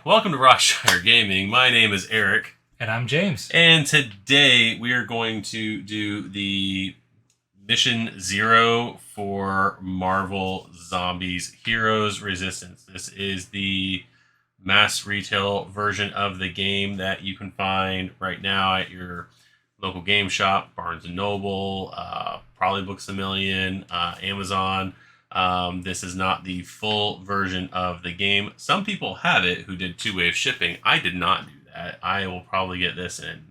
welcome to Rockshire Gaming. My name is Eric. And I'm James. And today we are going to do the Mission 0 for Marvel Zombies Heroes Resistance. This is the mass retail version of the game that you can find right now at your local game shop, Barnes & Noble, probably Books A Million, Amazon. This is not the full version of the game. Some people have it who did two-wave shipping. I did not do that. I will probably get this in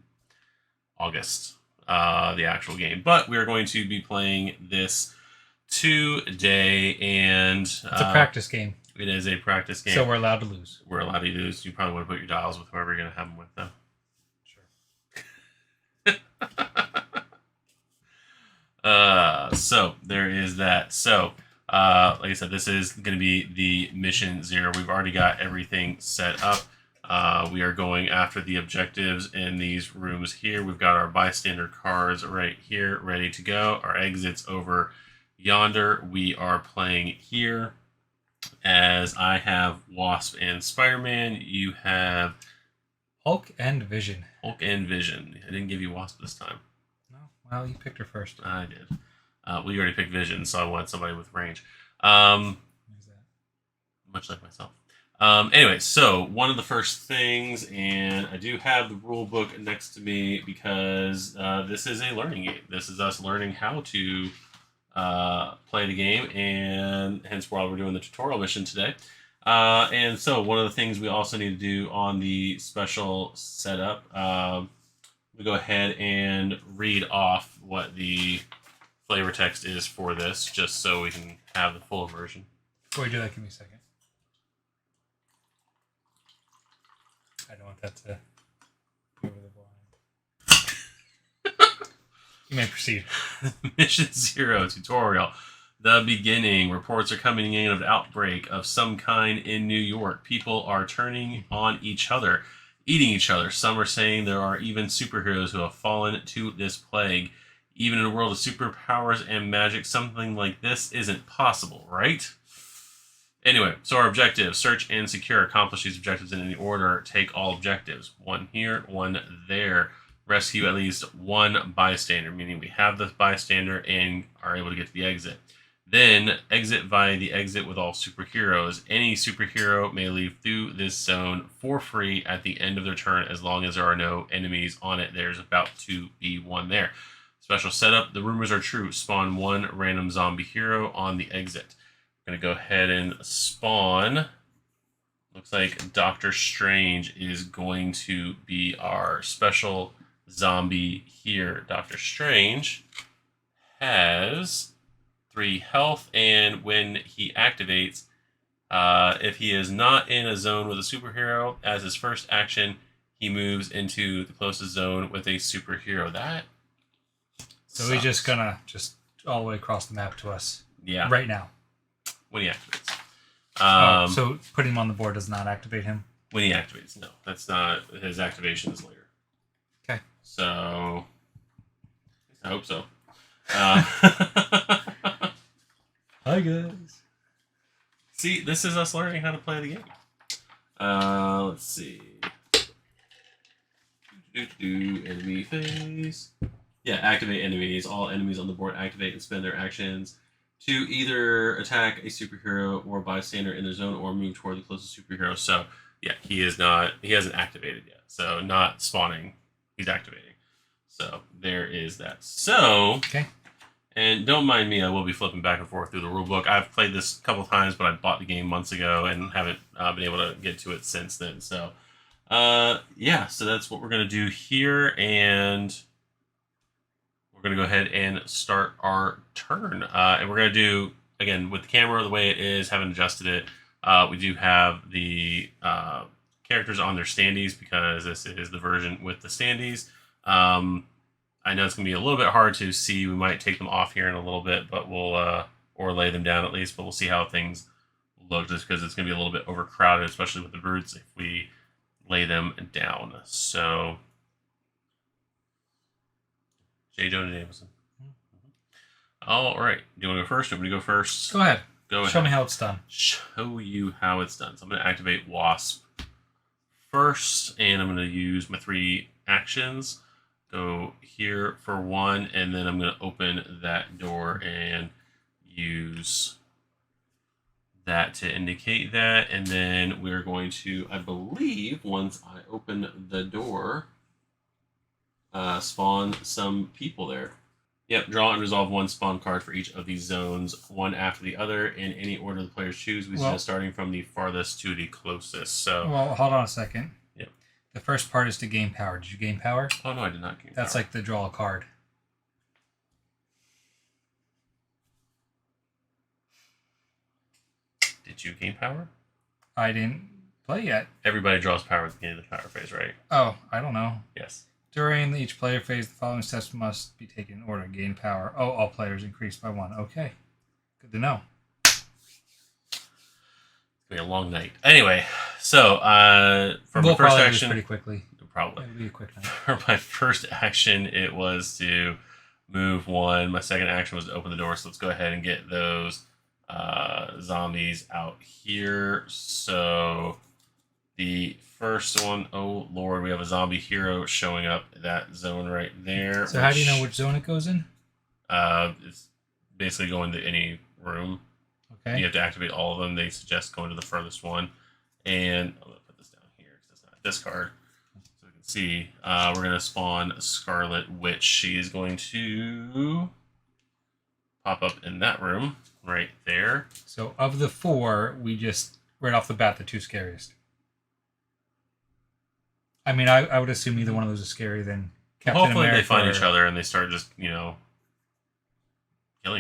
August, the actual game. But we are going to be playing this today, and it's a practice game. It is a practice game. So we're allowed to lose. We're allowed to lose. You probably want to put your dials with whoever you're going to have them with, though. Sure. So there is that. So, like I said, this is going to be the Mission 0. We've already got everything set up. We are going after the objectives in these rooms here. We've got our bystander cards right here, ready to go. Our exits over yonder. We are playing here. As I have Wasp and Spider-Man, you have Hulk and Vision. Hulk and Vision. I didn't give you Wasp this time. No, well, you picked her first. I did. Well, you already picked Vision, so I wanted somebody with range. Who's that? Much like myself. Anyway, so one of the first things, and I do have the rule book next to me because this is a learning game. This is us learning how to play the game, and hence why we're doing the tutorial mission today. And so one of the things we also need to do on the special setup, we go ahead and read off what the flavor text is for this, just so we can have the full version. Before we do that, give me a second. I don't want that to go over the blind. You may proceed. Mission 0 tutorial. The beginning. Reports are coming in of outbreak of some kind in New York. People are turning on each other, eating each other. Some are saying there are even superheroes who have fallen to this plague. Even in a world of superpowers and magic, something like this isn't possible, right? Anyway, so our objectives. Search and secure. Accomplish these objectives in any order. Take all objectives. One here, one there. Rescue at least one bystander, meaning we have the bystander and are able to get to the exit. Then exit via the exit with all superheroes. Any superhero may leave through this zone for free at the end of their turn as long as there are no enemies on it. There's about to be one there. Special setup. The rumors are true. Spawn one random zombie hero on the exit. I'm going to go ahead and spawn. Looks like Doctor Strange is going to be our special zombie here. Doctor Strange has 3 health, and when he activates, if he is not in a zone with a superhero, as his first action, he moves into the closest zone with a superhero. That so he's just gonna all the way across the map to us. Yeah. Right now. When he activates. So putting him on the board does not activate him? When he activates, no. That's not. His activation is later. Okay. So, I hope so. Hi, guys. See, this is us learning how to play the game. Let's see. Enemy phase. Yeah, activate enemies. All enemies on the board activate and spend their actions to either attack a superhero or bystander in their zone or move toward the closest superhero. So, yeah, he hasn't activated yet. So, not spawning, he's activating. So, there is that. So, okay. And don't mind me, I will be flipping back and forth through the rulebook. I've played this a couple times, but I bought the game months ago and haven't been able to get to it since then. So, yeah, so that's what we're going to do here, and we're going to go ahead and start our turn. And we're going to do, again, with the camera the way it is, haven't adjusted it. We do have the characters on their standees because this is the version with the standees. I know it's going to be a little bit hard to see. We might take them off here in a little bit, but we'll or lay them down at least, but we'll see how things look just because it's going to be a little bit overcrowded, especially with the brutes, if we lay them down. So, J. Jonah Jameson. All right. Do you want to go first? Do you want me to go first? Go ahead. Go ahead. Show me how it's done. Show you how it's done. So I'm going to activate Wasp first, and I'm going to use my 3 actions. Go here for 1, and then I'm going to open that door and use that to indicate that. And then we're going to, I believe, once I open the door, spawn some people there. Yep, draw and resolve 1 spawn card for each of these zones, one after the other, in any order the players choose. We suggest starting from the farthest to the closest. So, well, hold on a second. Yep. The first part is to gain power. Did you gain power? Oh no, I did not gain power. That's like the draw a card. Did you gain power? I didn't play yet. Everybody draws power at the beginning of the power phase, right? Oh, I don't know. Yes. During each player phase, the following steps must be taken in order. Gain power. Oh, all players increase by 1. Okay. Good to know. It's going to be a long night. Anyway, so for my first action... pretty quickly. Probably. It'll be a quick night. For my first action, it was to move 1. My second action was to open the door, so let's go ahead and get those zombies out here. So... the first one, oh lord, we have a zombie hero showing up in that zone right there. So how do you know which zone it goes in? It's basically going to any room. Okay. You have to activate all of them. They suggest going to the furthest one. And I'm going to put this down here because it's not a discard. So we can see we're going to spawn Scarlet Witch. She is going to pop up in that room right there. So of the 4, we just, right off the bat, the 2 scariest. I mean, I would assume either one of those is scarier than Captain Hopefully America. they find each other and they start just, killing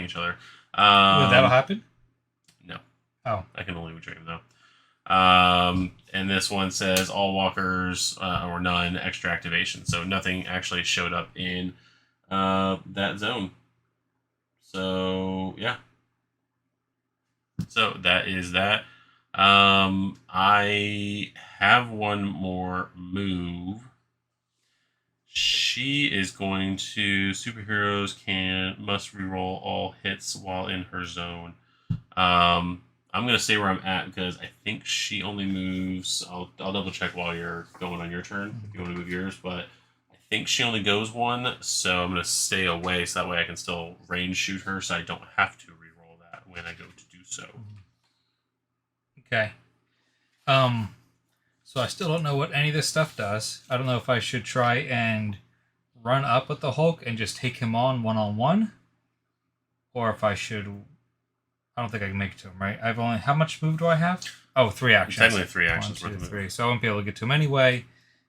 each other. That'll happen? No. Oh. I can only dream, though. And this one says all walkers or none extra activation. So nothing actually showed up in that zone. So, yeah. So that is that. I have one more move. She is going to superheroes must reroll all hits while in her zone. I'm gonna stay where I'm at because I think she only moves. I'll double check while you're going on your turn if you want to move yours, but I think she only goes 1, so I'm gonna stay away so that way I can still range shoot her, so I don't have to reroll that when I go to do so. Okay. So I still don't know what any of this stuff does. I don't know if I should try and run up with the Hulk and just take him on one-on-one, or if I should. I don't think I can make it to him, right? I've only. How much move do I have? Oh, 3 actions. Technically 3 actions 1, 2, worth of 3. move. So I won't be able to get to him anyway,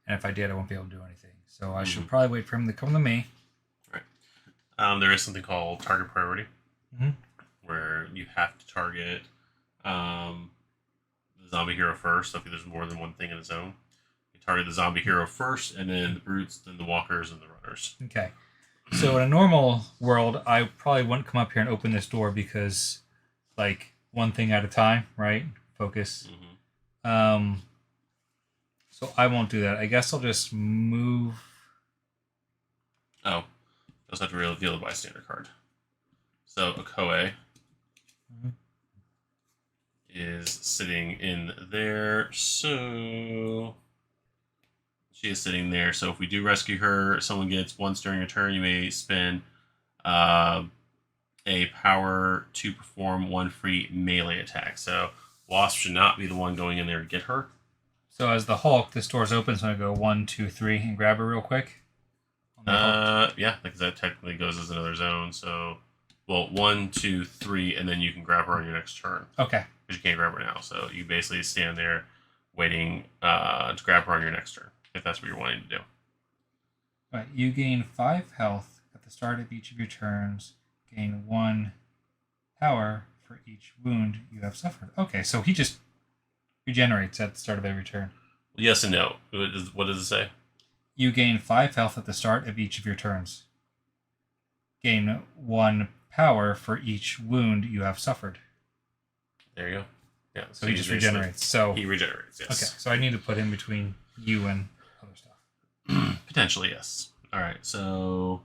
and if I did, I won't be able to do anything. So I should probably wait for him to come to me. Right. There is something called target priority, Mm-hmm. where you have to target the zombie hero first. So if there's more than one thing in a zone, you target the zombie hero first, and then the brutes, then the walkers, and the runners. Okay. So in a normal world, I probably wouldn't come up here and open this door because, like, one thing at a time, right? Focus. Mm-hmm. So I won't do that. I guess I'll just move. Oh, you also have to reveal the bystander card. So Okoe is sitting in there. So she is sitting there. So if we do rescue her, someone gets once during your turn, you may spend a power to perform 1 free melee attack. So Wasp should not be the one going in there to get her. So as the Hulk, this door's open, so I go 1, 2, 3 and grab her real quick. Yeah, because that technically goes as another zone. So, well, 1, 2, 3, and then you can grab her on your next turn. Okay. Because you can't grab her now. So you basically stand there waiting to grab her on your next turn, if that's what you're wanting to do. All right. You gain 5 health at the start of each of your turns. Gain 1 power for each wound you have suffered. Okay, so he just regenerates at the start of every turn. Yes and no. What does it say? You gain 5 health at the start of each of your turns. Gain 1 power for each wound you have suffered. There you go. Yeah. So he just regenerates. So he regenerates. Yes. Okay. So I need to put him between you and other stuff. Potentially, yes. All right. So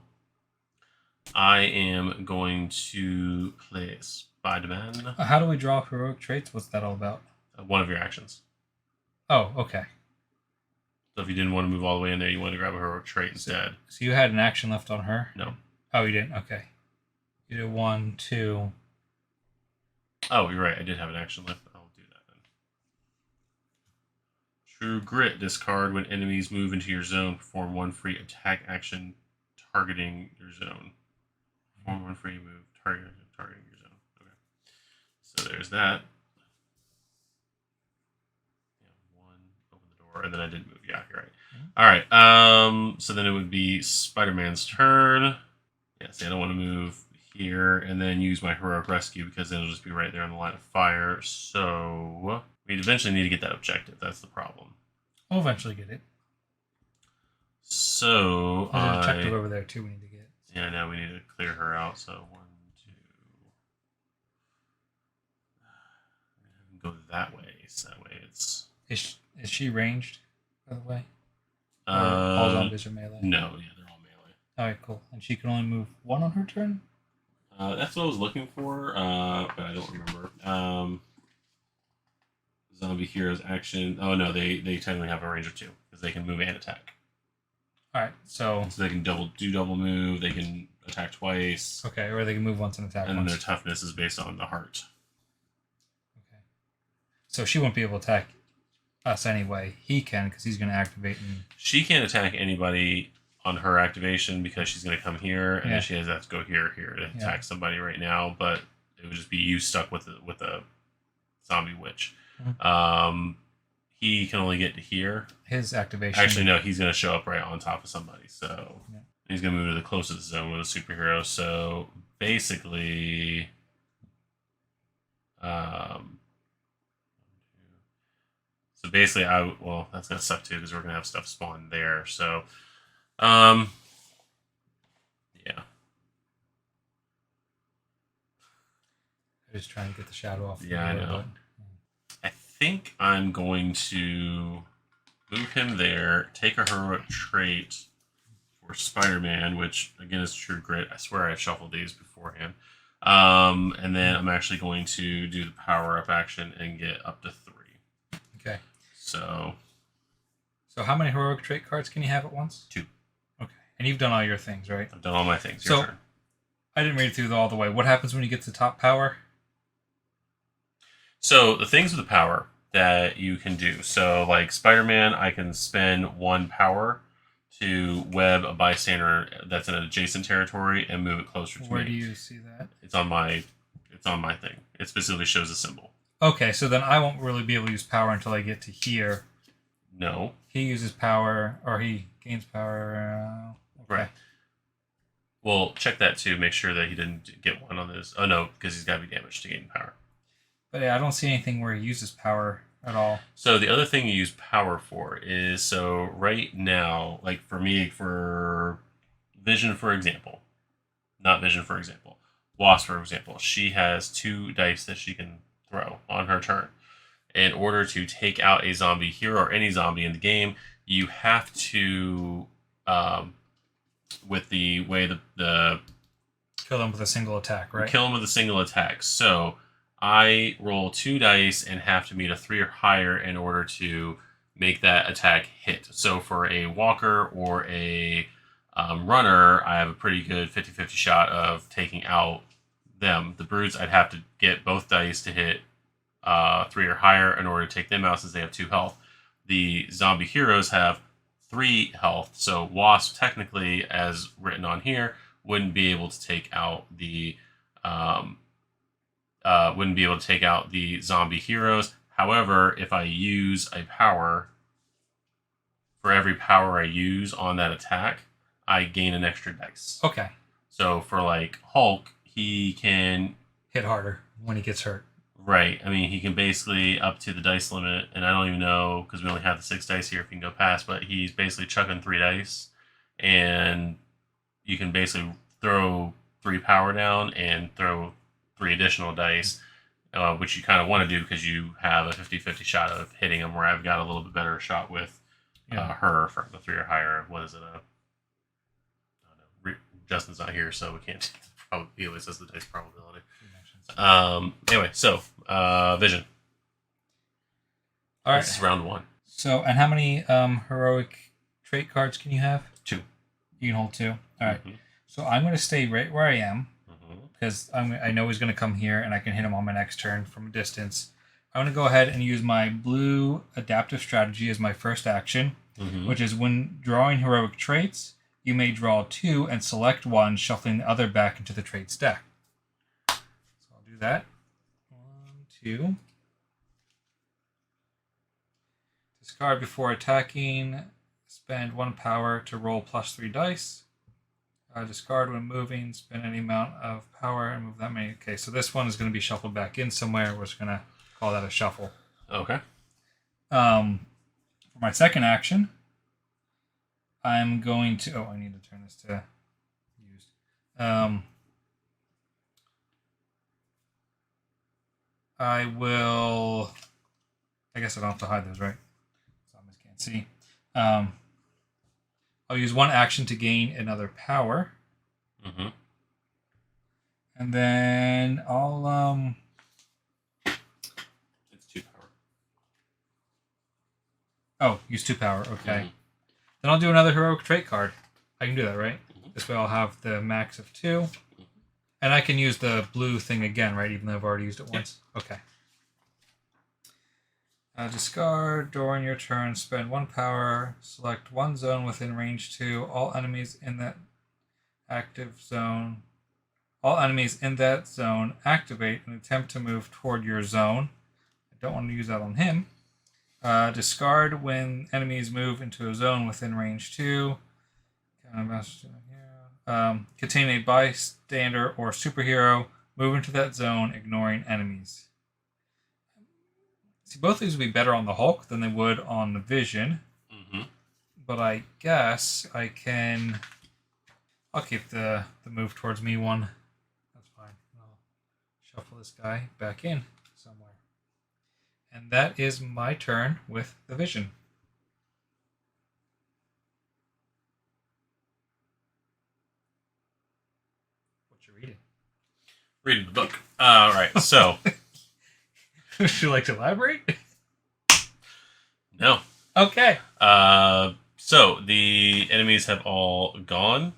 I am going to play Spider-Man. How do we draw heroic traits? What's that all about? One of your actions. Oh, okay. So if you didn't want to move all the way in there, you want to grab a heroic trait instead. So you had an action left on her? No. Oh, you didn't? Okay. You did 1, 2. Oh, you're right. I did have an action left. I'll do that then. True Grit. Discard when enemies move into your zone. Perform 1 free attack action targeting your zone. Perform 1 free move targeting your zone. Okay. So there's that. Yeah, 1. Open the door, and then I didn't move. Yeah, you're right. All right. So then it would be Spider-Man's turn. Yeah, see, I don't want to move here and then use my heroic rescue because then it'll just be right there on the line of fire. So we'd eventually need to get that objective. That's the problem. We'll eventually get it. So there's an objective over there too we need to get. Yeah, now we need to clear her out. So 1, 2. Go that way. So that way it's. Is she ranged, by the way? All zombies are melee. No, yeah, they're all melee. All right, cool. And she can only move 1 on her turn. That's what I was looking for, but I don't remember. Zombie heroes action. Oh no, they technically have a range of 2 because they can move and attack. All right, so they can double move. They can attack twice. Okay, or they can move once and attack and once. Their toughness is based on the heart. Okay, so she won't be able to attack us anyway. He can because he's going to activate. And she can't attack anybody on her activation because she's going to come here, and then she has to go here to attack somebody right now. But it would just be you stuck with a zombie witch. Mm-hmm. He can only get to here. His activation. Actually, no, he's going to show up right on top of somebody. So he's going to move to the closest zone with a superhero. So basically, well, that's going to suck too because we're going to have stuff spawn there. So, yeah. I'm just trying to get the shadow off. Yeah, I know. I think I'm going to move him there, take a heroic trait for Spider-Man, which, again, is True Grit. I swear I shuffled these beforehand. And then I'm actually going to do the power-up action and get up to 3. Okay. So how many heroic trait cards can you have at once? 2. Okay. And you've done all your things, right? I've done all my things. Your turn. I didn't read it through all the way. What happens when you get to top power? So the things with the power that you can do. So like Spider-Man, I can spend 1 power to web a bystander that's in an adjacent territory and move it closer to me. Where do you see that? It's on my thing. It specifically shows a symbol. Okay, so then I won't really be able to use power until I get to here. No. He uses power, or he gains power. Okay. Right. Well, check that too. Make sure that he didn't get 1 on this. Oh no, because he's got to be damaged to gain power. But yeah, I don't see anything where he uses power at all. So the other thing you use power for is, so right now, like for me, for Vision, for example, not Vision, for example, Wasp, for example, she has 2 dice that she can throw on her turn. In order to take out a zombie hero or any zombie in the game, you have to, with the way the kill them with a single attack, right? Kill them with a single attack. So I roll 2 dice and have to meet a 3 or higher in order to make that attack hit. So for a walker or a runner, I have a pretty good 50-50 shot of taking out them. The brutes, I'd have to get both dice to hit 3 or higher in order to take them out since they have 2 health. The zombie heroes have 3 health, so Wasp, technically, as written on here, wouldn't be able to take out the zombie heroes. However, if I use a power, for every power I use on that attack, I gain an extra dice. Okay. So for like Hulk, he can hit harder when he gets hurt. Right. I mean, he can basically up to the dice limit, and I don't even know, because we only have the 6 dice here if you can go past, but he's basically chucking 3 dice, and you can basically throw 3 power down and throw 3 additional dice, which you kind of want to do because you have a 50-50 shot of hitting him, where I've got a little bit better shot with her for the 3 or higher. What is it? I don't know. Justin's not here, so we can't. He always says the dice probability. Anyway, so Vision. All right. This is round 1. So, and how many heroic trait cards can you have? 2. You can hold 2. All right. Mhm. So I'm going to stay right where I am Mhm. because I know he's going to come here and I can hit him on my next turn from a distance. I'm going to go ahead and use my blue adaptive strategy as my first action, Mhm. which is when drawing heroic traits, you may draw 2 and select 1, shuffling the other back into the traits deck. So I'll do that. 1, 2. Discard before attacking. Spend 1 power to roll +3 dice. Discard when moving. Spend any amount of power and move that many. Okay, so this one is going to be shuffled back in somewhere. We're just going to call that a shuffle. Okay. For my second action, I'm going to. Oh, I need to turn this to used. I will. I guess I don't have to hide those, right? Zombies can't see. I'll use 1 action to gain another power. Mm-hmm. And then I'll It's 2 power. Oh, use 2 power. Okay. Mm-hmm. Then I'll do another heroic trait card. I can do that, right? Mm-hmm. This way I'll have the max of 2. And I can use the blue thing again, right? Even though I've already used it once. Okay. Discard during your turn. Spend 1 power. Select 1 zone within range 2. All enemies in that active zone. All enemies in that zone activate and attempt to move toward your zone. I don't want to use that on him. Discard when enemies move into a zone within range 2. Contain a bystander or superhero. Move into that zone, ignoring enemies. See, both of these would be better on the Hulk than they would on the Vision. Mm-hmm. But I guess I can. I'll keep the move towards me one. That's fine. I'll shuffle this guy back in somewhere. And that is my turn with the Vision. What you reading? Reading the book. All right. So. Would you like to elaborate? No. Okay. So the enemies have all gone.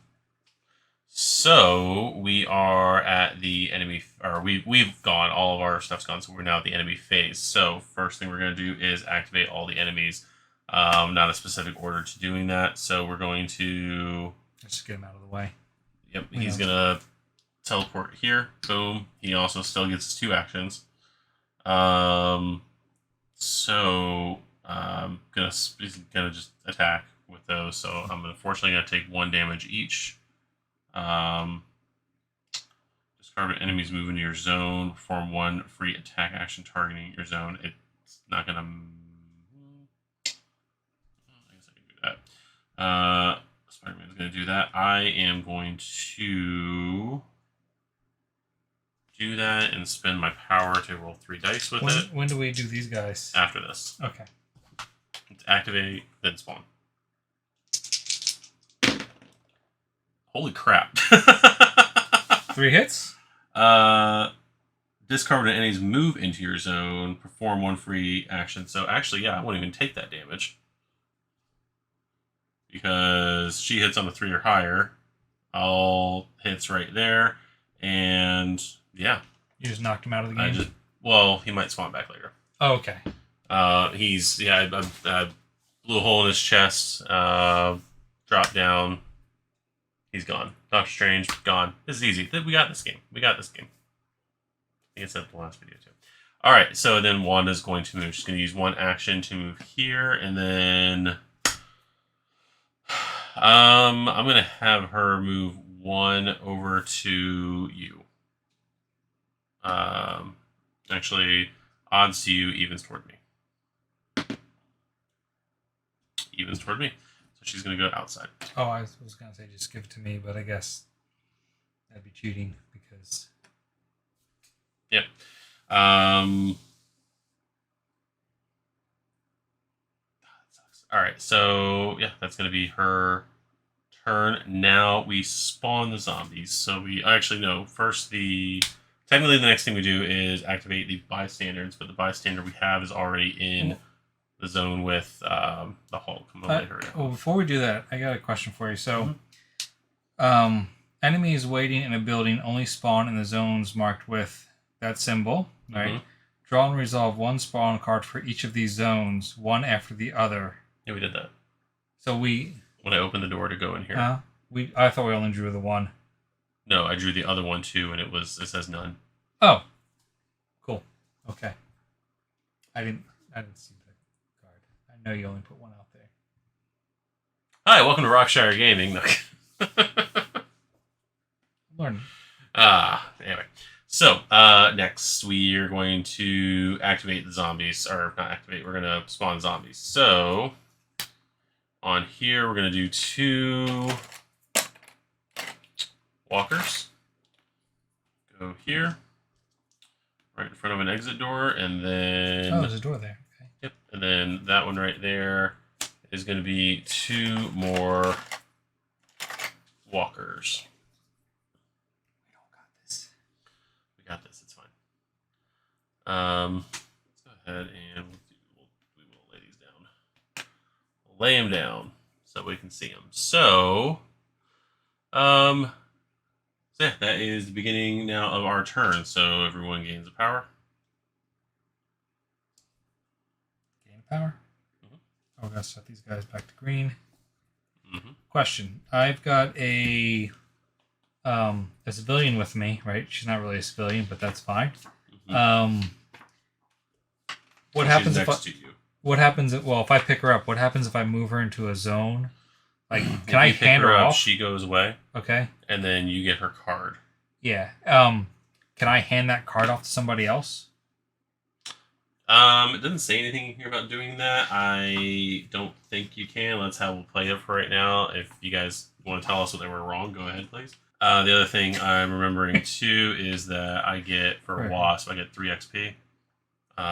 So we are at the enemy, or we've gone. All of our stuff's gone. So we're now at the enemy phase. So first thing we're going to do is activate all the enemies. Not a specific order to doing that. So we're going to. Let's just get him out of the way. Yep. He's gonna teleport here. Boom. He also still gets his 2 actions. So he's gonna just attack with those. So I'm unfortunately gonna take 1 damage each. Discard when enemies move into your zone. Perform 1 free attack action targeting your zone. It's not gonna. I guess I can do that. Spider-Man's gonna do that. I am going to do that and spend my power to roll 3 dice with it. When do we do these guys? After this. Okay. Let's activate, then spawn. Holy crap. 3 hits? Discard when enemies move into your zone. Perform 1 free action. So actually, yeah, I won't even take that damage. Because she hits on a 3 or higher. All hits right there. And yeah. You just knocked him out of the game? Well, he might spawn back later. Oh, okay. I blew a hole in his chest, dropped down. He's gone. Doctor Strange, gone. This is easy. We got this game. I think I said the last video too. Alright, so then Wanda's going to move. She's going to use 1 action to move here, and then I'm going to have her move 1 over to you. Actually, odds to you, evens toward me. Evens toward me. So she's going to go outside. Oh, I was going to say just give it to me, but I guess that'd be cheating because... Yep. Alright, so yeah, that's going to be her turn. Now we spawn the zombies. So we actually, no, first technically the next thing we do is activate the bystanders, but the bystander we have is already in the zone with the Hulk. I'm gonna lay her down. Well, before we do that, I got a question for you. So, enemies waiting in a building only spawn in the zones marked with that symbol, right? Draw and resolve one spawn card for each of these zones, one after the other. Yeah, we did that. So when I opened the door to go in here, I thought we only drew the one. No, I drew the other one too, and it says none. Oh, cool. Okay. I didn't see the card. I know you only put one out there. Hi, welcome to Rockshire Gaming. Learn. Anyway. So, next we are going to activate the zombies. Or, not activate, we're going to spawn zombies. So, on here, we're going to do 2 walkers. Go here. Right in front of an exit door, and then... Oh, there's a door there. Okay. Yep, and then that one right there is going to be 2 more walkers. We got this. It's fine. Let's go ahead and we will lay these down. We'll lay them down so we can see them. So yeah, that is the beginning now of our turn. So everyone gains a power. Gain power. Oh, we gotta set these guys back to green. Mm-hmm. Question: I've got a civilian with me, right? She's not really a civilian, but that's fine. Mm-hmm. What happens if if I pick her up? What happens if I move her into a zone? Like, can I hand her off? She goes away. Okay. And then you get her card. Yeah. Can I hand that card off to somebody else? It doesn't say anything here about doing that. I don't think you can. Let's have a play it for right now. If you guys want to tell us what they were wrong, go ahead, please. The other thing I'm remembering too is that I get for Wasp, I get 3 XP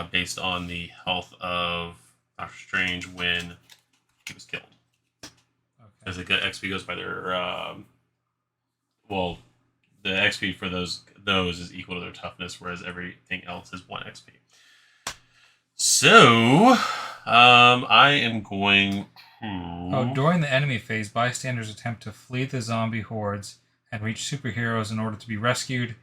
based on the health of Doctor Strange when he was killed. As the XP goes by their, the XP for those is equal to their toughness, whereas everything else is 1 XP. So, I am going to... during the enemy phase, bystanders attempt to flee the zombie hordes and reach superheroes in order to be rescued.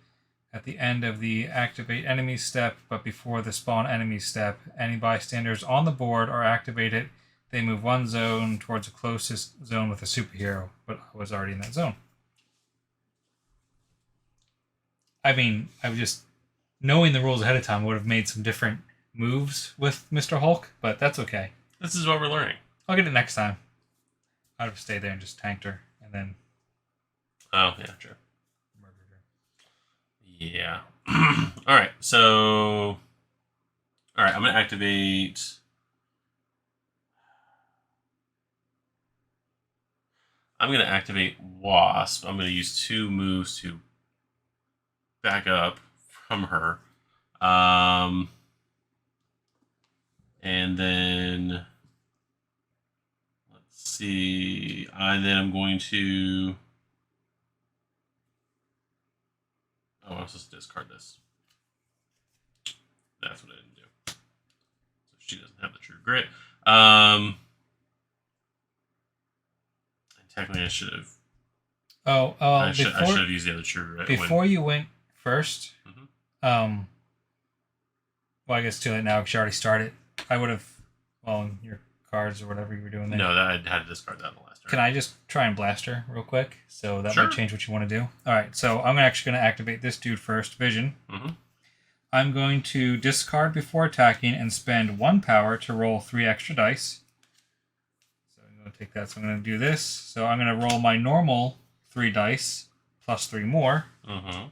At the end of the activate enemy step, but before the spawn enemy step, any bystanders on the board are activated. They move 1 zone towards the closest zone with a superhero, but I was already in that zone. I mean, I was just knowing the rules ahead of time would have made some different moves with Mr. Hulk, but that's okay. This is what we're learning. I'll get it next time. I'd have stayed there and just tanked her, and then... Oh, yeah, true. Murdered her. Yeah. Alright, so... Alright, I'm going to activate... I'm going to activate Wasp. I'm going to use 2 moves to back up from her. And then... Let's see. And then I'm going to... Oh, I'm supposed to discard this. That's what I didn't do. So she doesn't have the true grit. Technically, I should have. I should have used the other true grit. Before you went first, well, I guess too late now because you already started. I would have, your cards or whatever you were doing there. No, I had to discard that in the last turn. Can I just try and blast her real quick? So that might change what you want to do. All right, so I'm actually going to activate this dude first, Vision. Mm-hmm. I'm going to discard before attacking and spend 1 power to roll 3 extra dice. So I'm going to take that. So I'm going to do this. So I'm going to roll my normal 3 dice plus 3 more. Mm-hmm.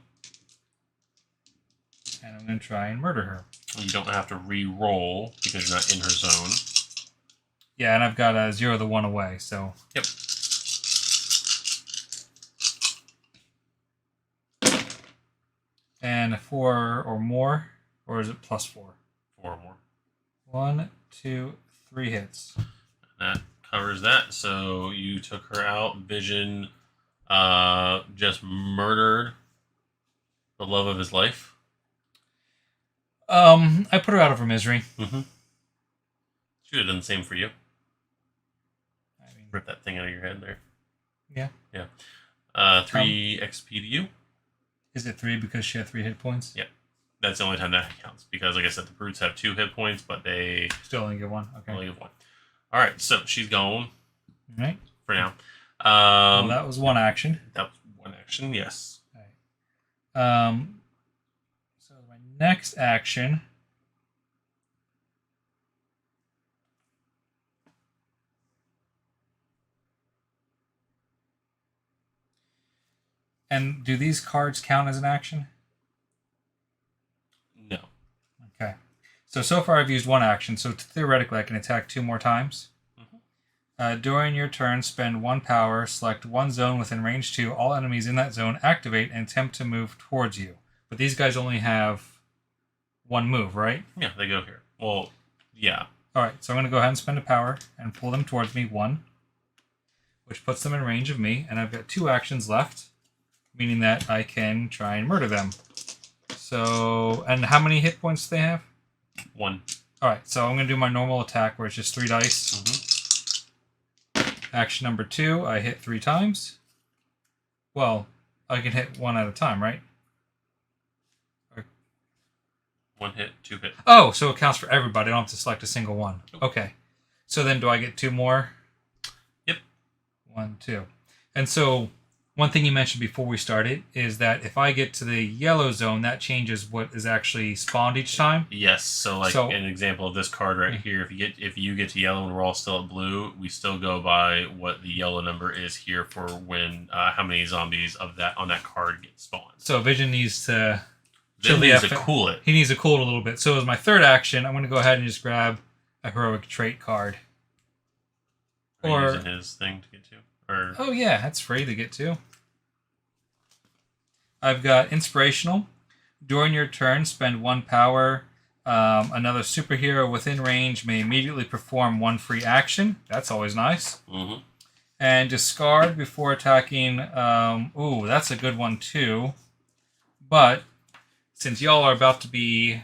And I'm going to try and murder her. You don't have to re-roll because you're not in her zone. Yeah, and I've got to 0 the 1 away, so... Yep. And 4 or more, or is it plus 4? 4 or more. 1, 2, 3 hits. That covers that. So you took her out. Vision just murdered the love of his life. I put her out of her misery. Mm-hmm. Should have done the same for you. I mean, Rip that thing out of your head there. yeah. Yeah. 3 XP to you. Is it 3 because she had 3 hit points? Yeah. That's the only time that counts. Because, like I said, the brutes have 2 hit points, but they Still only get 1. Okay. only have 1. All right, so she's gone All right. for now. Well, that was 1 action. That was 1 action, yes. All right. So my next action. And do these cards count as an action? No. Okay. So far I've used 1 action, so theoretically I can attack 2 more times. During your turn, spend 1 power, select 1 zone within range 2. All enemies in that zone activate and attempt to move towards you. But these guys only have 1 move, right? Yeah, they go here. Well, yeah. Alright, so I'm going to go ahead and spend a power and pull them towards me, 1. Which puts them in range of me, and I've got 2 actions left. Meaning that I can try and murder them. So, and how many hit points do they have? 1. Alright, so I'm going to do my normal attack where it's just 3 dice. Action number 2, I hit 3 times. Well, I can hit 1 at a time, right? 1 hit, 2 hit. Oh, so it counts for everybody. I don't have to select a single one. Nope. Okay. So then do I get 2 more? Yep. 1, 2. And so one thing you mentioned before we started is that if I get to the yellow zone, that changes what is actually spawned each time. Yes, so an example of this card right here, if you get to yellow and we're all still at blue, we still go by what the yellow number is here for when how many zombies of that on that card get spawned. So Vision needs to Cool it. He needs to cool it a little bit. So as my third action, I'm going to go ahead and just grab a heroic trait card. Are you using his thing to get to? Or oh yeah, that's free to get to. I've got Inspirational. During your turn, spend 1 power. Another superhero within range may immediately perform 1 free action. That's always nice. Mm-hmm. And discard before attacking. Ooh, that's a good one too. But since y'all are about to be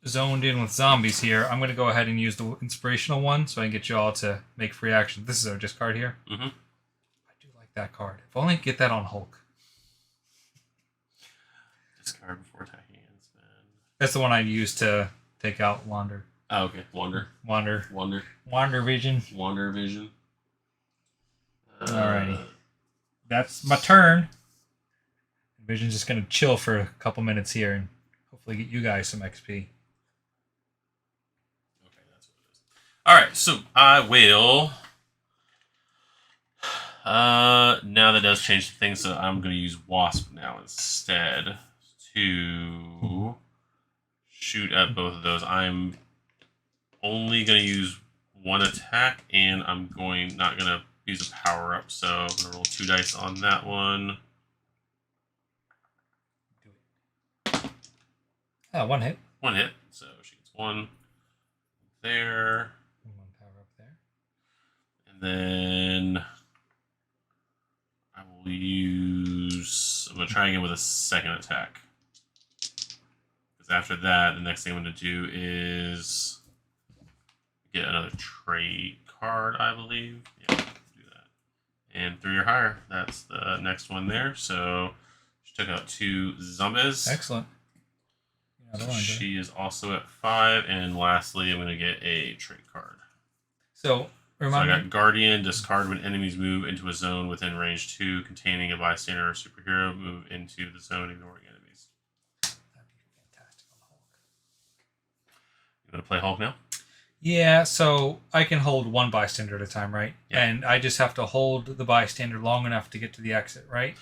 zoned in with zombies here, I'm going to go ahead and use the Inspirational one so I can get y'all to make free action. This is our discard here. Mm-hmm. I do like that card. If only I could get that on Hulk. Discard before attacking and spend. That's the one I use to take out Wander. Oh, okay. Wander Vision. Wander Vision. Alrighty. That's my turn. Vision's just going to chill for a couple minutes here and hopefully get you guys some XP. Okay, that's what it is. Alright, so I will... now that does change the thing, so I'm going to use Wasp now instead to shoot at both of those. I'm only going to use 1 attack, and I'm not going to use a power up, so I'm going to roll 2 dice on that one. Ah, 1 hit. 1 hit, so she gets 1 there. 1 power up there. And then I will use... I'm going to try again with a second attack. Because after that, the next thing I'm going to do is get another trait card, I believe. Yeah, do that. And 3 or higher. That's the next one there. So she took out 2 zombies. Excellent. So she is also at 5. And lastly, I'm going to get a trait card. So I got Guardian, discard when enemies move into a zone within range 2 containing a bystander or superhero. Move into the zone, ignoring enemies. That'd be fantastic on Hulk. You want to play Hulk now? Yeah, so I can hold 1 bystander at a time, right? Yeah. And I just have to hold the bystander long enough to get to the exit, right?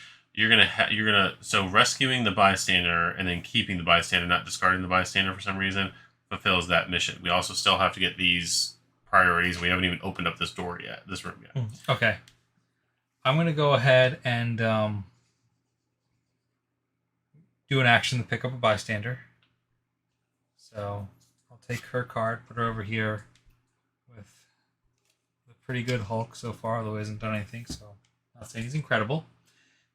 So rescuing the bystander and then keeping the bystander, not discarding the bystander for some reason, fulfills that mission. We also still have to get these priorities. We haven't even opened up this room yet. Okay. I'm going to go ahead and do an action to pick up a bystander. So I'll take her card, put her over here with the pretty good Hulk so far, although he hasn't done anything, so I'll say he's incredible.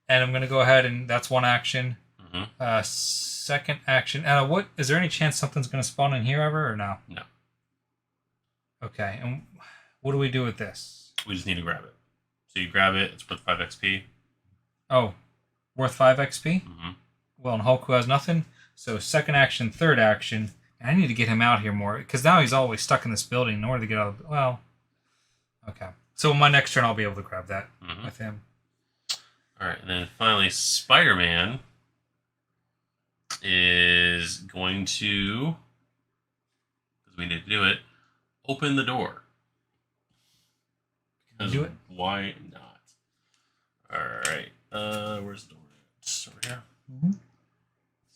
And I'm going to go ahead and that's 1 action. Mm-hmm. Second action. What is there any chance something's going to spawn in here ever or no? No. Okay, and what do we do with this? We just need to grab it. So you grab it. It's worth 5 XP. Oh, worth 5 XP? Mm-hmm. Well, and Hulk who has nothing. So second action, third action. And I need to get him out here more because now he's always stuck in this building in order to get out of. Well, okay. So my next turn, I'll be able to grab that with him. All right, and then finally, Spider-Man is going to, because we need to do it, open the door. Do it. Why not? All right. Where's the door? It's over here. Mm-hmm.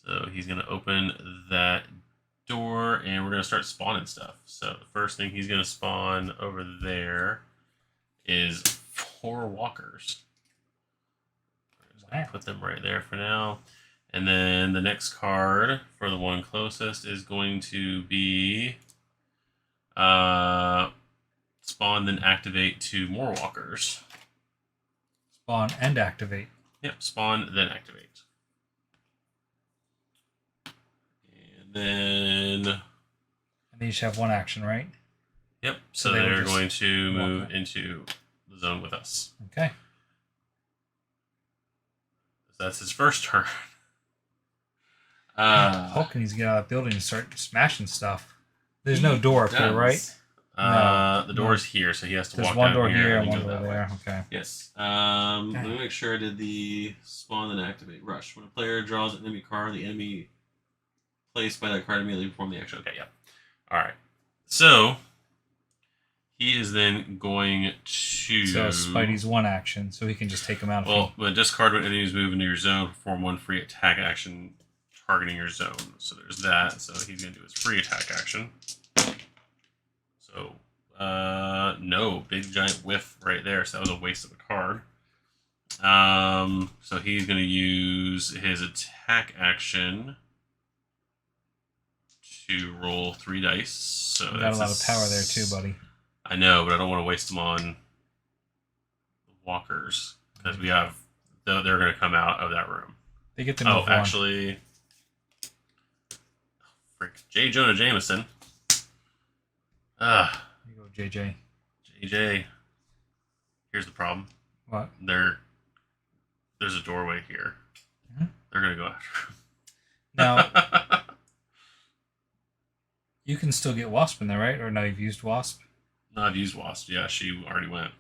So he's going to open that door, and we're going to start spawning stuff. So the first thing he's going to spawn over there is 4 walkers. Wow. Put them right there for now. And then the next card for the one closest is going to be spawn, then activate 2 more walkers. Spawn and activate. Yep, spawn, then activate. And then... And they each have 1 action, right? Yep, so they will they're just going to walk move up. into the zone with us. Okay. That's his first turn. Hulk needs to get out of that building and start smashing stuff. There's no door up here, right? The door's here, so he has to There's walk one down door here here and and one go door that way. there. Okay. Yes. Let me make sure I did the spawn and activate. Rush. When a player draws an enemy card, the enemy placed by that card immediately perform the action. Okay, yeah. All right. So he is then going to. So Spidey's 1 action, so he can just take him out. Well, when discard when enemies move into your zone, perform 1 free attack action targeting your zone. So there's that. So he's going to do his free attack action. So, no, big giant whiff right there. So that was a waste of a card. So he's going to use his attack action to roll 3 dice. So You got a lot of power there too, buddy. I know, but I don't want to waste them on the walkers because we have. They're going to come out of that room. They get to move one. Actually, frick, J. Jonah Jameson. Here you go, JJ. JJ. Here's the problem. What? There's a doorway here. Mm-hmm. They're gonna go after. Now you can still get Wasp in there, right? Or no, you've used Wasp. No, I've used Wasp. Yeah, she already went.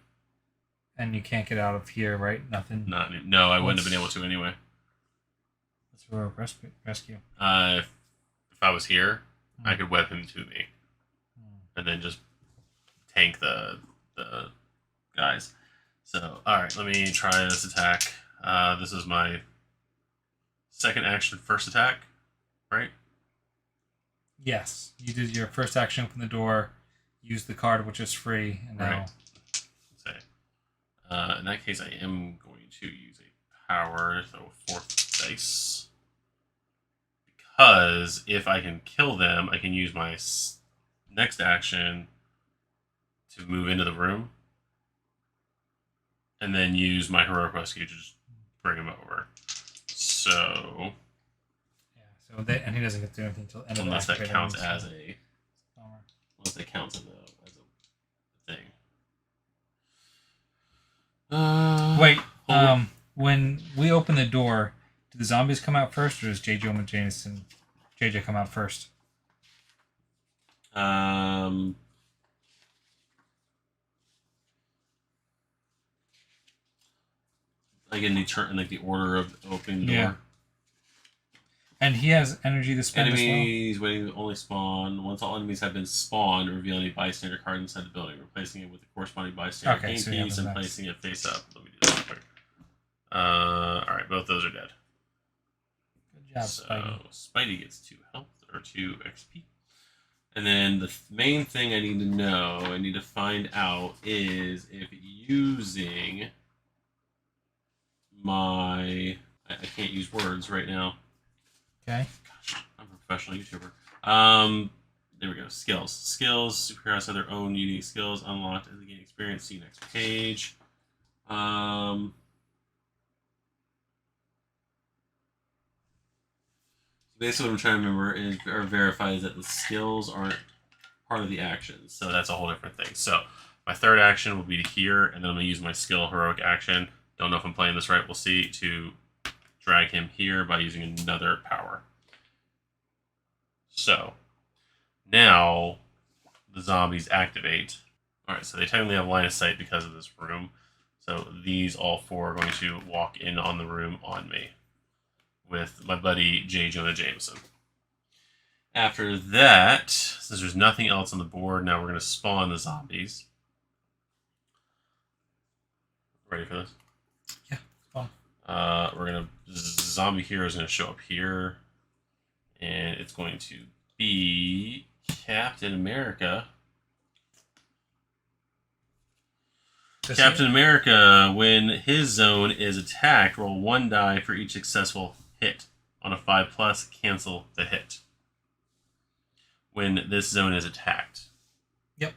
And you can't get out of here, right? Nothing. No, I wouldn't have been able to anyway. That's Heroic Rescue. If I was here, I could web him to me, and then just tank the guys. So, all right, let me try this attack. This is my second action, first attack, right? Yes, you did your first action, open the door, use the card, which is free, and now. Right. In that case, I am going to use a power, so 4th dice. Because if I can kill them, I can use my next action to move into the room. And then use my Heroic Rescue to just bring him over. So... Yeah, so and he doesn't get to do anything until end of the unless that activate counts enemies. as a... Unless that counts as a thing. Wait, when we open the door, do the zombies come out first, or does JJ come out first? Like in the order of opening the door. Yeah. And he has energy to spend Enemies waiting to only spawn. Once all enemies have been spawned, reveal any bystander card inside the building, replacing it with the corresponding bystander Okay, game so piece and placing it face up. Let me do that real quick. Alright, both those are dead. Good job, So, Spidey. Spidey gets 2 health, or 2 XP. And then the main thing I need to find out is if using my... I can't use words right now. Okay. Gosh, I'm a professional YouTuber. There we go. Skills. Skills. Superheroes have their own unique skills unlocked as they gain experience. See next page. Basically, what I'm trying to remember is or verify is that the skills aren't part of the action. So that's a whole different thing. So my third action will be here, and then I'm going to use my skill heroic action. Don't know if I'm playing this right. We'll see. To drag him here by using another power. So now the zombies activate. All right, so they technically have line of sight because of this room. So these all four are going to walk in on the room on me with my buddy J. Jonah Jameson. After that, since there's nothing else on the board, now we're going to spawn the zombies. Ready for this? Yeah, spawn. We're going to... Zombie hero is going to show up here. And it's going to be Captain America. Captain America, when his zone is attacked, roll 1 die for each successful hit. On a 5+, cancel the hit. When this zone is attacked. Yep.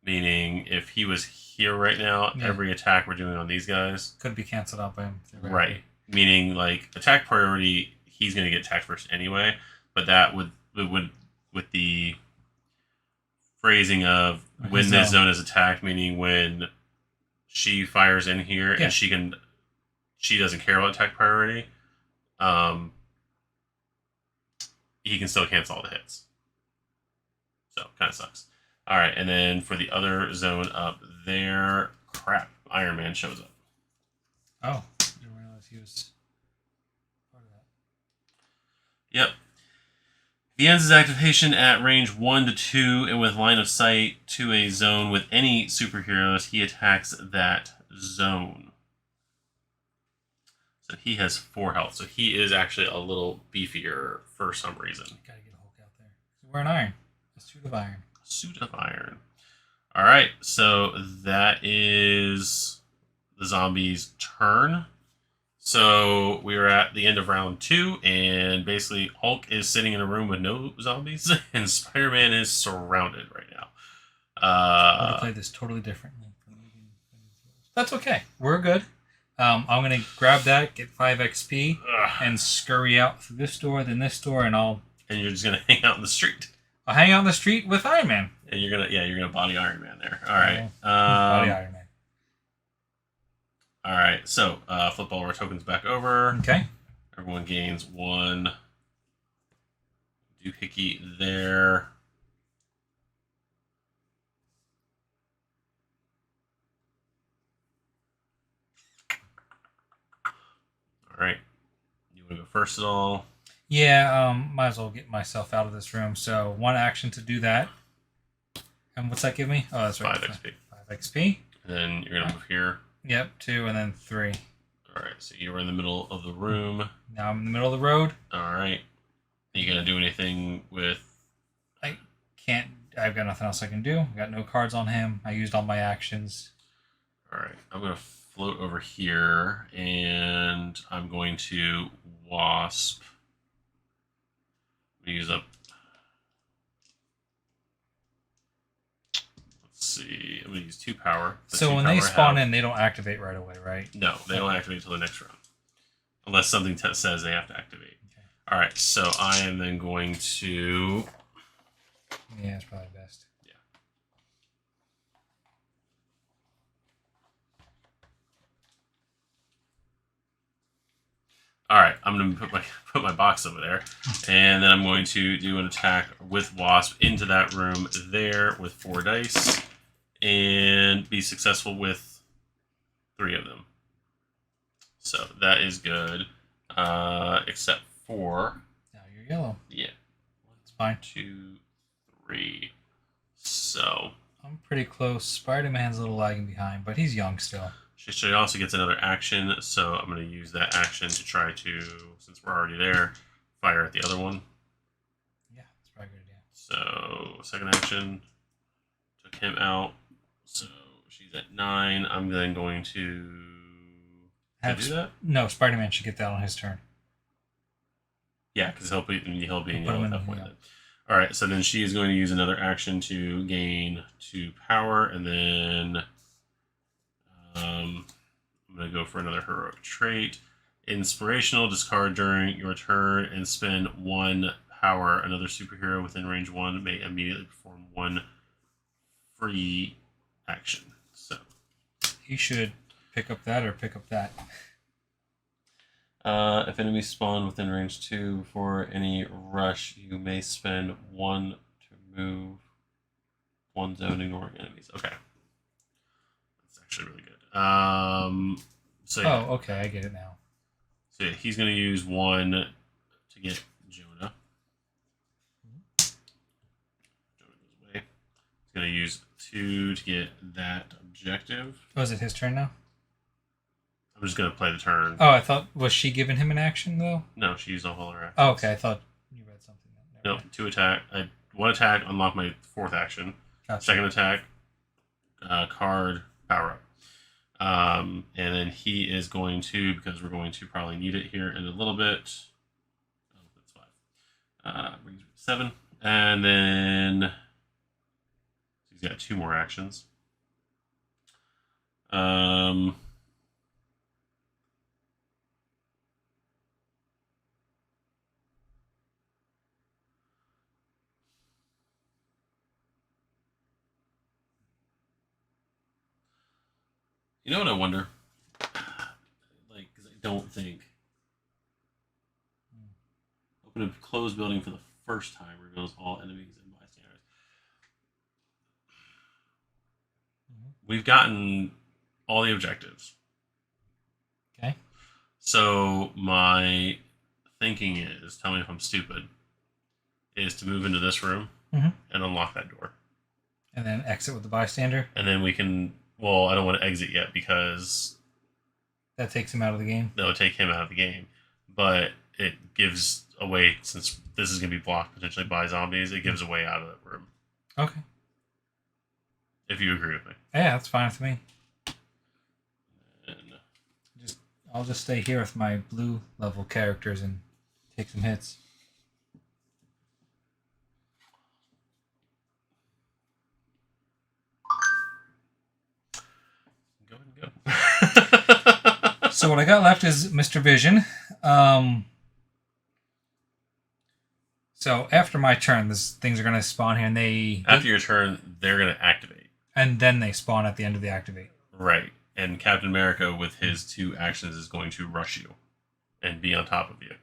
Meaning, if he was here right now, every attack we're doing on these guys... could be canceled out by him. Right. Meaning, like, attack priority, he's going to get attacked first anyway. But that would with the phrasing of when this zone is attacked, meaning when she fires in here and she doesn't care about attack priority, he can still cancel all the hits. So kind of sucks. All right, and then for the other zone up there, crap, Iron Man shows up. Oh, didn't realize he was part of that. Yep. He ends his activation at range 1 to 2, and with line of sight to a zone with any superheroes, he attacks that zone. So he has 4 health. So he is actually a little beefier for some reason. Gotta get Hulk out there. He's wearing iron. A suit of iron. A suit of iron. All right, so that is the zombies' turn. So we are at the end of round 2, and basically Hulk is sitting in a room with no zombies, and Spider-Man is surrounded right now. I would have played this totally differently. That's okay. We're good. I'm going to grab that, get 5 XP, and scurry out through this door, then this door, and And you're just going to hang out in the street. I'll hang out in the street with Iron Man. And you're gonna body Iron Man there. All right. Body Iron Man. All right, so flip all our tokens back over. Okay. Everyone gains 1 doohickey there. All right. You want to go first at all? Yeah, might as well get myself out of this room. So 1 action to do that. And what's that give me? Oh, that's right. 5 XP. 5 XP. And then you're gonna move here. Yep, 2 and then 3. All right, so you were in the middle of the room. Now I'm in the middle of the road. All right. Are you gonna do anything with? I can't. I've got nothing else I can do. I've got no cards on him. I used all my actions. All right, I'm gonna float over here, and I'm going to wasp. Use up. Let's see. I'm gonna use 2 power. So when they spawn in, they don't activate right away, right? No, they don't activate until the next round, unless something says they have to activate. Okay. All right, so I am then going to. Yeah, it's probably best. Yeah. All right, I'm going to put my box over there, and then I'm going to do an attack with Wasp into that room there with 4 dice, and be successful with 3 of them. So that is good, except for... Now you're yellow. Yeah. It's fine. 2, 3. So... I'm pretty close. Spider-Man's a little lagging behind, but he's young still. She also gets another action, so I'm going to use that action to try to, since we're already there, fire at the other one. Yeah, that's probably a good idea. So, second action, took him out. So, she's at 9. I'm then going to do that? No, Spider-Man should get that on his turn. Yeah, because he'll be in yellow at that point. Yeah. Then. All right, so then she is going to use another action to gain 2 power, and then... I'm going to go for another heroic trait. Inspirational, discard during your turn and spend 1 power, another superhero within range 1 may immediately perform one free action. So he should pick up that or pick up that. If enemies spawn within range 2 before any rush, you may spend 1 to move one zone, ignoring enemies. Okay, that's actually really good. So yeah. Oh, okay, I get it now. So yeah, he's going to use 1 to get Jonah. Jonah goes away. He's going to use 2 to get that objective. Oh, is it his turn now? I'm just going to play the turn. Oh, I thought, was she giving him an action, though? No, she used all her actions. Oh, okay, I thought you read something. No, 2 attack. 1 attack, unlock my 4th action. Gotcha. 2nd attack, card, power up. And then he is going to, because we're going to probably need it here in a little bit. Oh, that's 5. Brings me to 7. And then he's got 2 more actions. You know what I wonder? Like, because I don't think open a closed building for the first time reveals all enemies and bystanders. We've gotten all the objectives. Okay. So my thinking is, tell me if I'm stupid, is to move into this room and unlock that door. And then exit with the bystander? And then we can... Well, I don't want to exit yet because... That takes him out of the game? That would take him out of the game. But it gives a way, since this is going to be blocked potentially by zombies, it gives a way out of that room. Okay. If you agree with me. Yeah, that's fine with me. And I'll just stay here with my blue level characters and take some hits. Go ahead and go. So what I got left is Mr. Vision. So after my turn, things are going to spawn here, and after your turn, they're going to activate. And then they spawn at the end of the activate. Right. And Captain America, with his 2 actions, is going to rush you and be on top of you.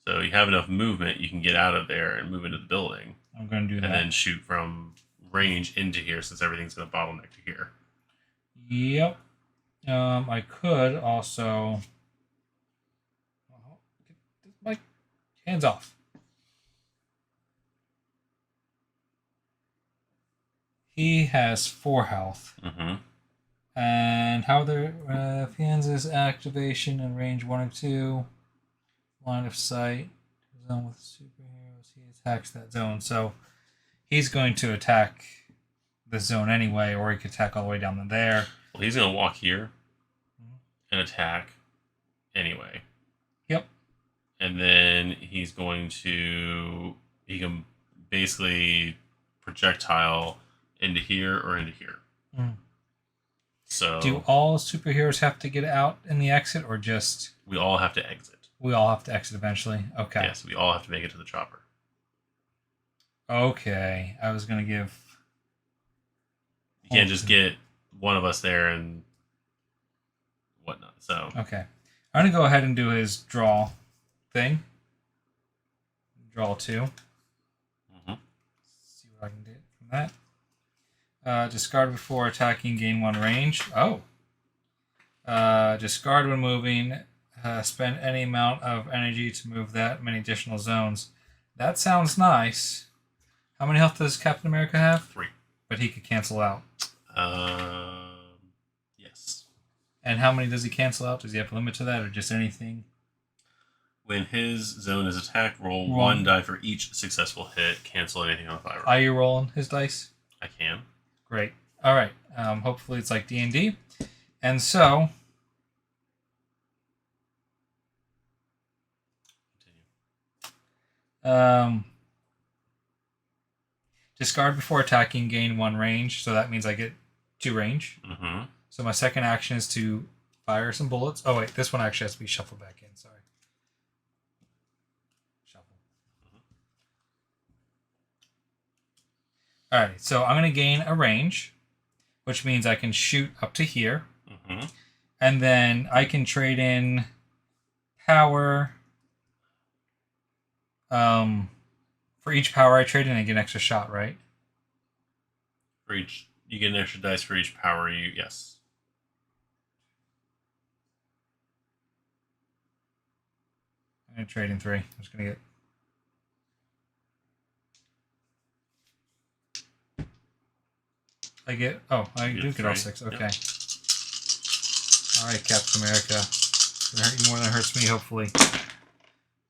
So you have enough movement, you can get out of there and move into the building. I'm going to do that. And then shoot from range into here, since everything's going to bottleneck to here. Yep. I could also... Get my hands off. He has 4 health. And how if he ends his activation in range 1 or 2, line of sight, zone with superheroes, he attacks that zone. So he's going to attack the zone anyway, or he could attack all the way down to there. Well, he's going to walk here and attack anyway. Yep. And then he's going to... He can basically projectile into here or into here. So do all superheroes have to get out in the exit, or just... We all have to exit. We all have to exit eventually? Okay. Yes, we all have to make it to the chopper. Okay. I was going to give... You can't just get one of us there and whatnot. So okay. I'm going to go ahead and do his draw thing. Draw 2. See what I can do from that. Discard before attacking, gain 1 range. Oh. Discard when moving. Spend any amount of energy to move that many additional zones. That sounds nice. How many health does Captain America have? 3. But he could cancel out. Yes. And how many does he cancel out? Does he have a limit to that, or just anything? When his zone is attacked, roll 1 die for each successful hit. Cancel anything on the 5 roll. Are you rolling his dice? I can. Great. All right. Hopefully it's like D&D. And so... discard before attacking, gain 1 range. So that means I get 2 range. So my second action is to fire some bullets. Oh, wait. This one actually has to be shuffled back in. Sorry. Shuffle. Alright, so I'm going to gain a range, which means I can shoot up to here. Mm-hmm. And then I can trade in power. For each power I trade in, I get an extra shot, right? For each, you get an extra dice for each power you. Yes. I'm going to trade in 3. I'm just going to get... I get... Oh, I do get all 6. Okay. Yep. Alright, Captain America. It's going to hurt you more than it hurts me, hopefully.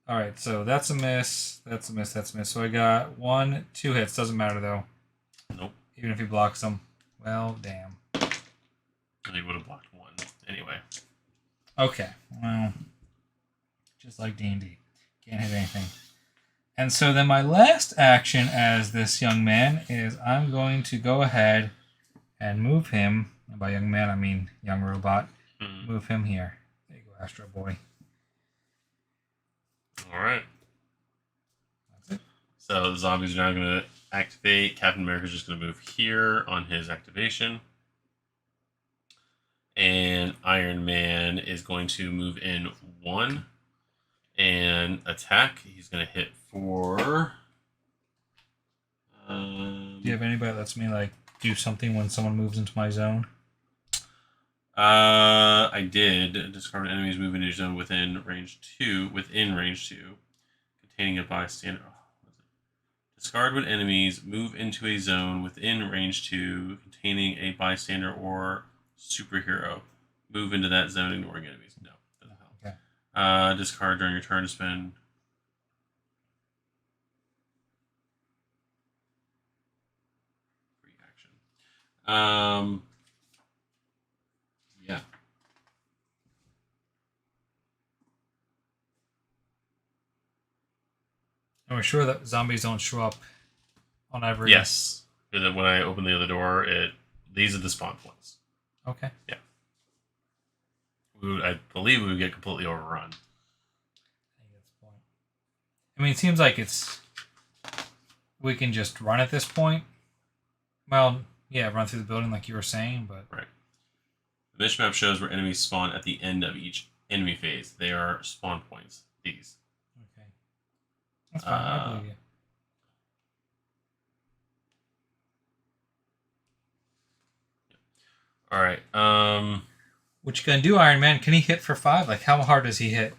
Alright, so that's a miss. That's a miss. That's a miss. So I got 1, 2 hits. Doesn't matter, though. Nope. Even if he blocks them. Well, damn. He would have blocked 1 anyway. Okay. Well, just like D&D. Can't hit anything. And so then my last action as this young man is I'm going to go ahead and move him. And by young man, I mean young robot. Mm-hmm. Move him here. There you go, Astro Boy. All right. That's it. So the zombies are now going to activate. Captain America's just going to move here on his activation. And Iron Man is going to move in 1 and attack. He's going to hit for... Do you have anybody that lets me like do something when someone moves into my zone? I did. Discard enemies move into your zone within range 2. Containing a bystander. Discard when enemies move into a zone within range 2 containing a bystander or superhero. Move into that zone, ignoring enemies. No, doesn't help. Okay. Discard during your turn to spend. Free action. Yeah. And we're sure that zombies don't show up on every... Yes. Because when I open the other door, these are the spawn points. Okay. Yeah. I believe we would get completely overrun. I think that's the point. I mean, it seems like we can just run at this point. Well, yeah, run through the building like you were saying, but... Right. The mission map shows where enemies spawn at the end of each enemy phase. They are spawn points. These. Okay. That's fine. I believe you. All right. What you gonna do, Iron Man? Can he hit for 5? Like, how hard does he hit?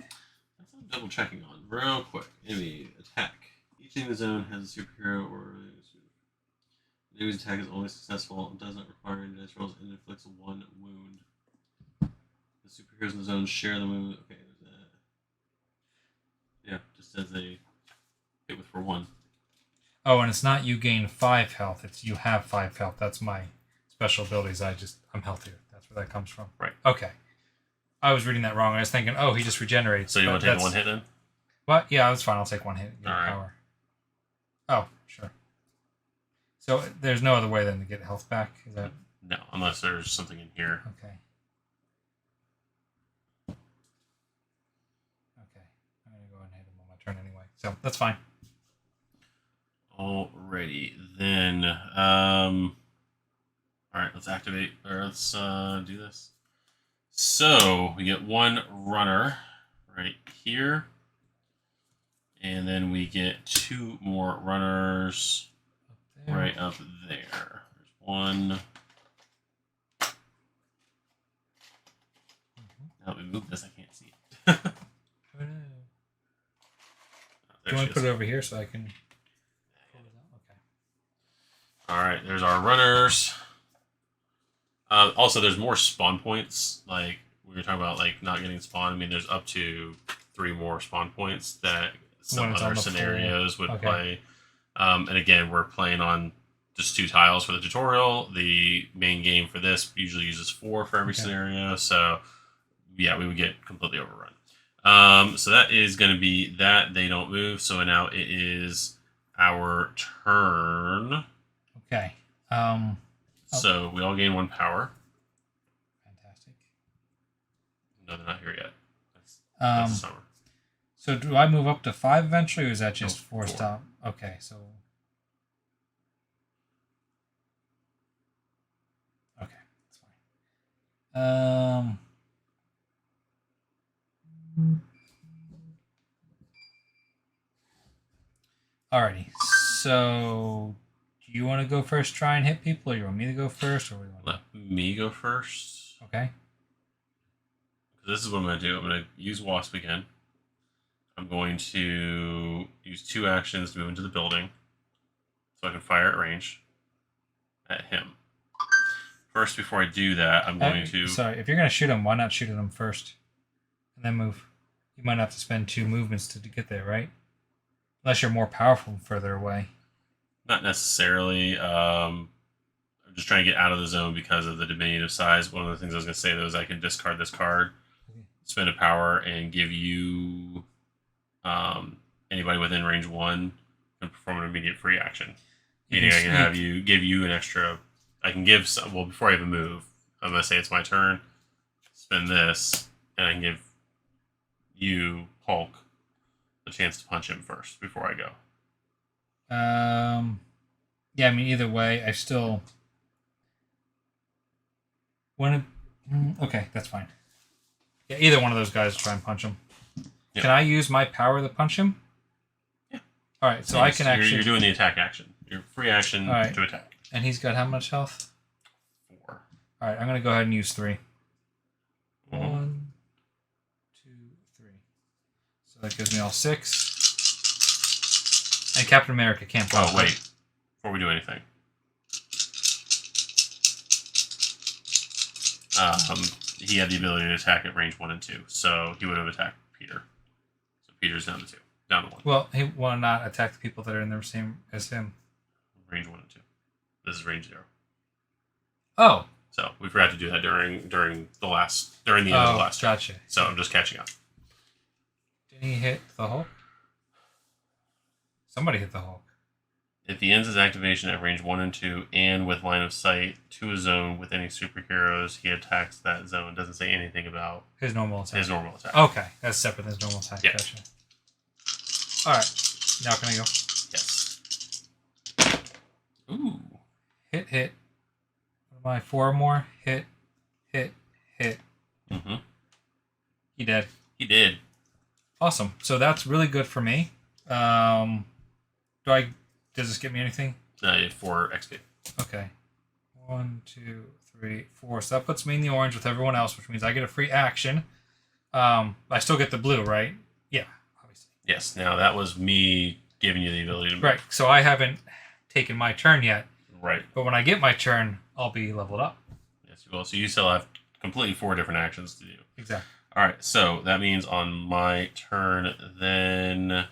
That's what I'm double checking on. Real quick. Enemy attack. Each enemy zone has a superhero or the enemy's attack is only successful and doesn't require any dice rolls and inflicts 1 wound. The superheroes in the zone share the wound. Okay, there's that. Yeah, just says they hit with for 1. Oh, and it's not you gain 5 health. It's you have 5 health. That's my special abilities. I'm healthier. That's where that comes from. Right. Okay. I was reading that wrong. I was thinking, oh, he just regenerates. So you want to take the 1 hit then? What? Yeah, that's fine. I'll take 1 hit. Get All right. Power. Oh, sure. So there's no other way then to get health back? Is that... No, unless there's something in here. Okay. Okay. I'm going to go ahead and hit him on my turn anyway. So that's fine. Alrighty, then. Alright, let's activate, or let's do this. So, we get 1 runner right here. And then we get 2 more runners right up there. There's 1. Now that we move this, I can't see it. Oh, no. Do you want to put it over here so I can... Okay. Alright, there's our runners. Also, there's more spawn points. Like, we were talking about, like, not getting spawned. I mean, there's up to 3 more spawn points that some other scenarios would play. And again, we're playing on just 2 tiles for the tutorial. The main game for this usually uses 4 for every scenario. So, yeah, we would get completely overrun. So that is going to be that. They don't move. So now it is our turn. Okay. So we all gain 1 power. Fantastic. No, they're not here yet. That's the summer. So do I move up to 5 eventually, or is that just 4 4. stop? Okay, so Um. Alrighty. So, do you want to go first? Try and hit people, or you want me to go first, or what do you want? Let me go first. Okay. This is what I'm going to do. I'm going to use Wasp again. I'm going to use 2 actions to move into the building, so I can fire at range at him. First, before I do that, I'm going to... Sorry, if you're going to shoot him, why not shoot at him first? And then move. You might have to spend 2 movements to get there, right? Unless you're more powerful from further away. Not necessarily. I'm just trying to get out of the zone because of the diminutive size. One of the things I was going to say, though, is I can discard this card, spend a power, and give you... anybody within range 1 can perform an immediate free action. Meaning I can give you an extra... I can give some... Well, before I even move, I'm going to say it's my turn, spend this, and I can give you, Hulk, a chance to punch him first before I go. Yeah, I mean, either way, I still... Okay, that's fine. Yeah, either one of those guys try and punch him. Yep. Can I use my power to punch him? Yeah. All right, so I can actually... You're doing the attack action. Your free action to attack. And he's got how much health? 4. All right, I'm going to go ahead and use 3. Mm-hmm. 1, 2, 3. So that gives me all 6. And Captain America can't block. Oh, wait. Before we do anything. He had the ability to attack at range 1 and 2, so he would have attacked Peter. So Peter's down to 2. Down to 1. Well, he will not attack the people that are in the same as him. Range 1 and 2. This is range 0. Oh. So we forgot to do that during the end of the last gotcha. turn. So I'm just catching up. Did he hit the Hulk? Somebody hit the Hulk. If he ends his activation at range 1 and 2 and with line of sight to a zone with any superheroes, he attacks that zone. Doesn't say anything about his normal attack. Okay, that's separate than his normal attack. Yeah. Gotcha. Alright. Now can I go? Yes. Ooh. Hit. What am I? 4 or more? Hit. Mm-hmm. He dead. He did. Awesome. So that's really good for me. Does this get me anything? You have 4 XP. Okay. 1, 2, 3, 4. So that puts me in the orange with everyone else, which means I get a free action. I still get the blue, right? Yeah, obviously. Yes. Now that was me giving you the ability to move. Right. So I haven't taken my turn yet. Right. But when I get my turn, I'll be leveled up. Yes, you will. So you still have completely 4 different actions to do. Exactly. All right. So that means on my turn, then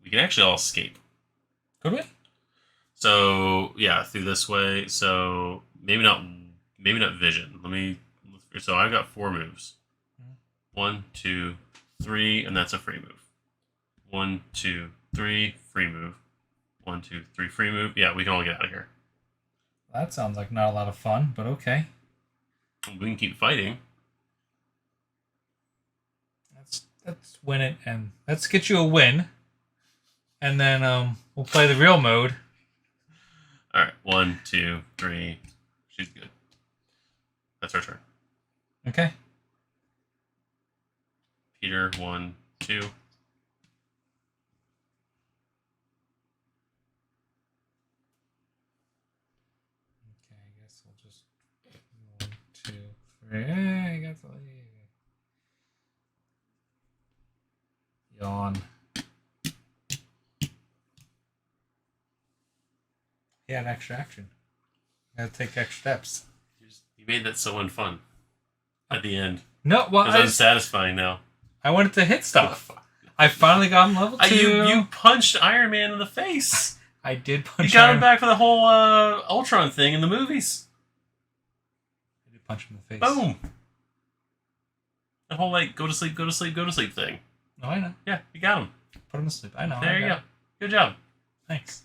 we can actually all escape. Could we? So yeah, through this way. So maybe not vision. So I've got 4 moves. 1, 2, 3, and that's a free move. 1, 2, 3, free move. 1, 2, 3, free move. Yeah, we can all get out of here. That sounds like not a lot of fun, but okay. We can keep fighting. Let's win it, and let's get you a win. And then we'll play the real mode. All right, 1, 2, 3. She's good. That's her turn. Okay. Peter, 1, 2. Okay, I guess we'll just 1, 2, 3. I got the yawn. He had extra action. Gotta take extra steps. You made that so unfun at the end. No, well, it's unsatisfying now. I wanted to hit stuff. I finally got him level 2. You punched Iron Man in the face. I did punch. You got him back for the whole Ultron thing in the movies. I did punch him in the face. Boom. The whole go to sleep thing. Oh, I know. Yeah, you got him. Put him to sleep. I know. There you go. Good job. Thanks.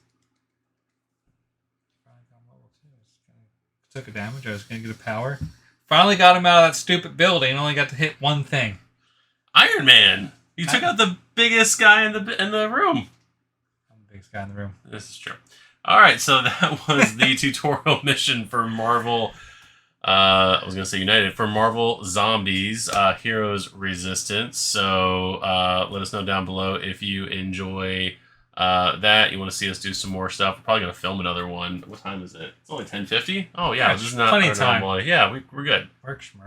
Took a damage. I was going to get a power. Finally got him out of that stupid building. Only got to hit one thing. Iron Man. You took out the biggest guy in the room. I'm the biggest guy in the room. This is true. All right, so that was the tutorial mission for Marvel. I was gonna say United for Marvel Zombies Heroes Resistance. So let us know down below if you enjoy that. You want to see us do some more stuff. We're probably gonna film another one. What time is it? It's only 10:50. Oh yeah, this is not plenty our of time. normal. Yeah, we're good.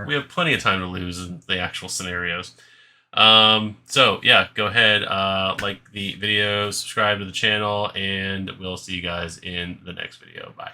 We have plenty of time to lose in the actual scenarios. So yeah, go ahead, like the video, subscribe to the channel, and we'll see you guys in the next video. Bye.